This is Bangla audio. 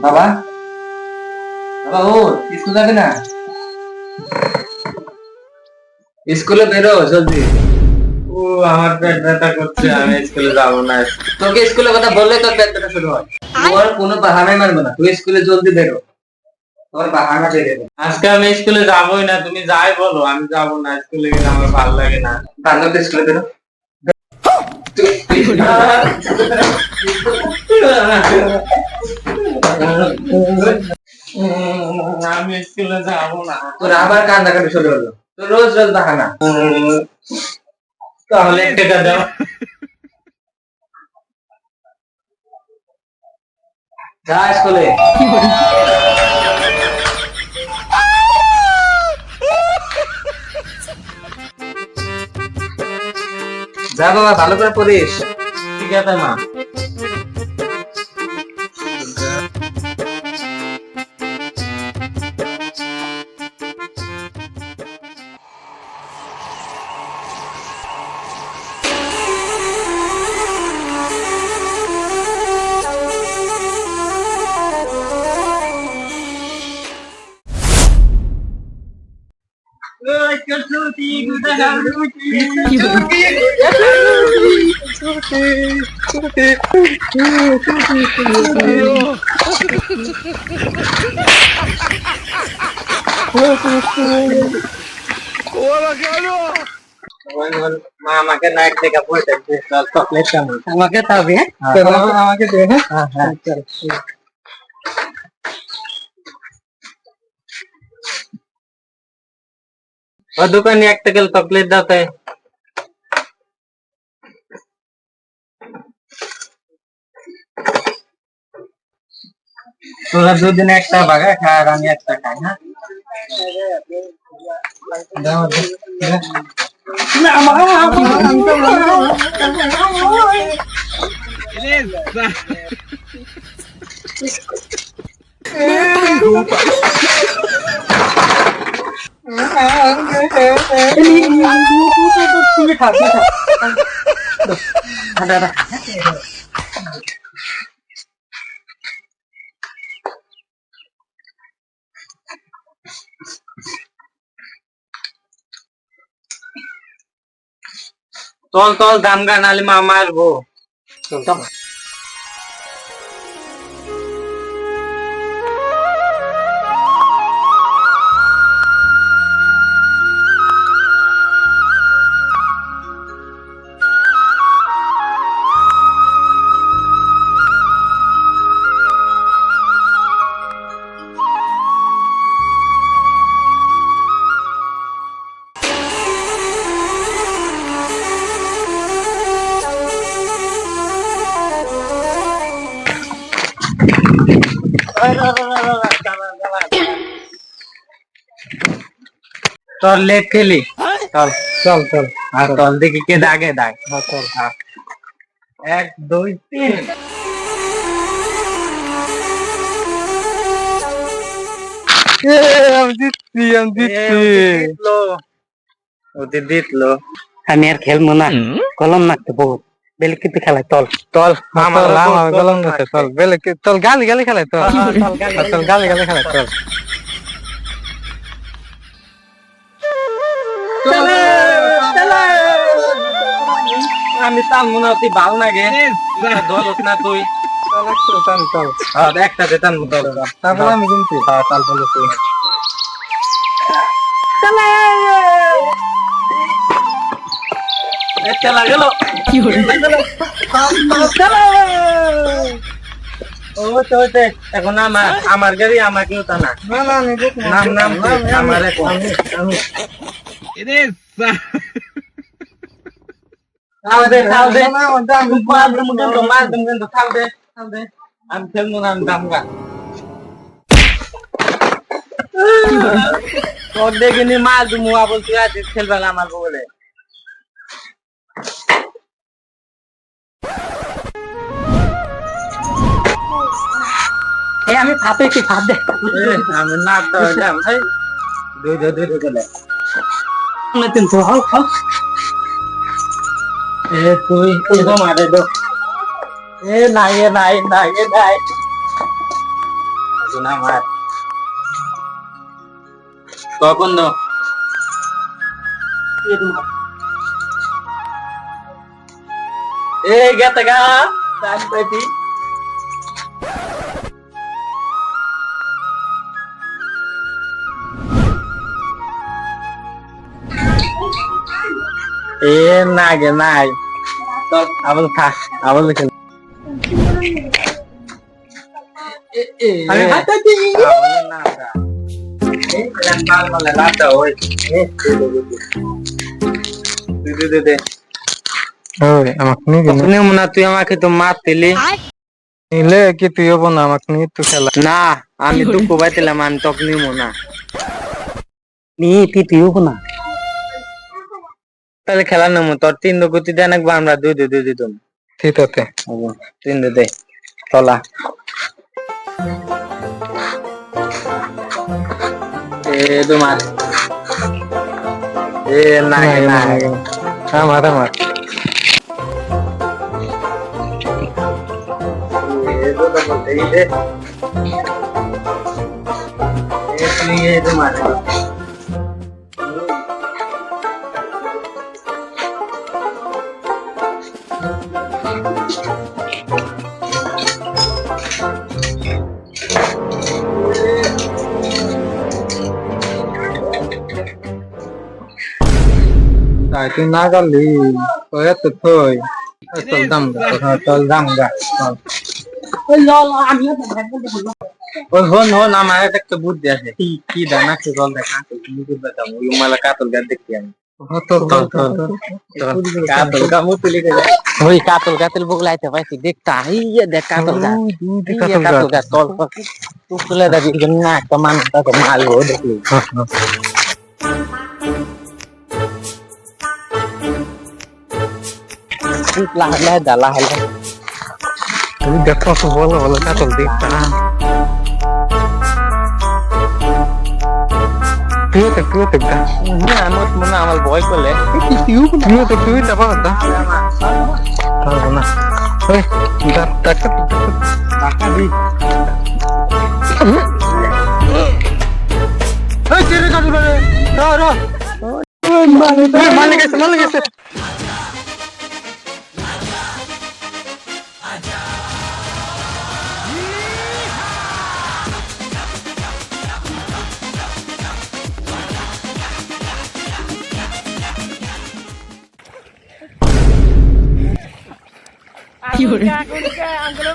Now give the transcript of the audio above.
বাবা, বাবা ও স্কুল যাবে না? স্কুলে বেরো জলদি। ও আমার পেট ব্যথা করছে, আমি স্কুলে যাবো না। তোকে স্কুলের কথা বললে তোর পেট ব্যথা শুরু হয়। তোর কোনো বাহানাই মানবো না, তুই স্কুলে জলদি বেরো। তোর বাহানা বের হবে। আজকে আমি স্কুলে যাবোই না, তুমি যাই বলো আমি যাবো না। স্কুলে গেলে আমার ভালো লাগে না। বান্ধবদের স্কুলে বেরো। আমি স্কুলে যাবো না। তোর আবার কান্নাকাটি শুরু হলো, তোর রোজ রোজ বাহানা। তাহলে 1 টাকা দাও। যা স্কুলে। যা বাবা, ভালো করে পড়িস। ঠিক আছে মা। মা আমাকে না 1 টাকা পয়সা দিয়ে চকলেট আমাকে খাবে। আমাকে দে। হ্যাঁ হ্যাঁ। ও দোকানে 1 টাকা চকলেট দাও তাই। তোরা দুদিন একটা বাগা খা আর আমি একটা খাই। হ্যাঁ দাও দে। না মা তুমি খা চল চল দাম গা নালে মামা আসবো। চল चल लेट खेली। चल चल चल हाँ चल देखी के दागे दाग। हाँ चल हाँ 1 2 3 দিতলো আমি আর খেলবো না। কলম মারতে বহুত বেলে কিন্তু খেলায়। চল চল আমার কলম মারতে চল বেলে চল গালি গালি খেলায়। চল চল গালি গালি খেলায়। চল আমি তাল মনে হতি ভাল লাগে দলত না তুই চল হ্যাঁ একটা দে তাল মতো তারপরে আমি কিন্তু হ্যাঁ তাল বলে তুই চলা গেল কি হলো ও তো এখন আমার গাড়ি আমাকে উঠা না নাম নাম আমার আমি আমি খেলবো না। আমি দামগা তোর দেখিনি মাল তুমি বলছি খেলবে না আমার বলে। আমি ফাপে কি ফাপ দে আমি না তো ভাই দুই গেলে তিনশো হাও খাও তুই মারে দো নাই নাই নাই নাই না আমার কখন দাও ए गया तगा टाइम पे थी ए ना गे ना तो आवल था आवल खेल अरे हाथ दी आवल ना था ए लंबा वाला लाता ओए दे ওই আমাকে নিয়ে মনে তুই আমাকে তো মার দিলি নিলে কি তুই হবো না আমাকে নিয়ে তো খেলা না আমি তো কোবাইছিলাম আমি তোকে নিবো না নিয়ে তুই হবো না তাহলে খেলা নেবো তোর 3 গতি দেন একবার আমরা 2 দিতাম ঠিক আছে 3 দে চলা এ তোমার এ না না আমার eso como te dice es de madre tại tôi nói có lý tôi hết từ thôi tôi đâm ra ওই হন আমার একটা বুদ্ধি আছে কি দানা কি জল দেখা তুমি কি बताओ ওই মালা কাতল গাছ দেখি আমি কাতল কামু তুলি গেল ওই কাতল বগলাইতে পাইছি দেখতা এই দেখ কাতল গাছ তল তুলে দাবি না একটা মানুষটা তো মারবো দেখলি লাহলা দালাহলা তুমি দেখো তো বলো কাতল দেখতা তুই তো না আমার মনে আমার ভয় করলে তুই যাবা না পারবো না ওই টাকা দি ওই চেরে কাটু রে র মালিক গেছে Anggulo, anggulo,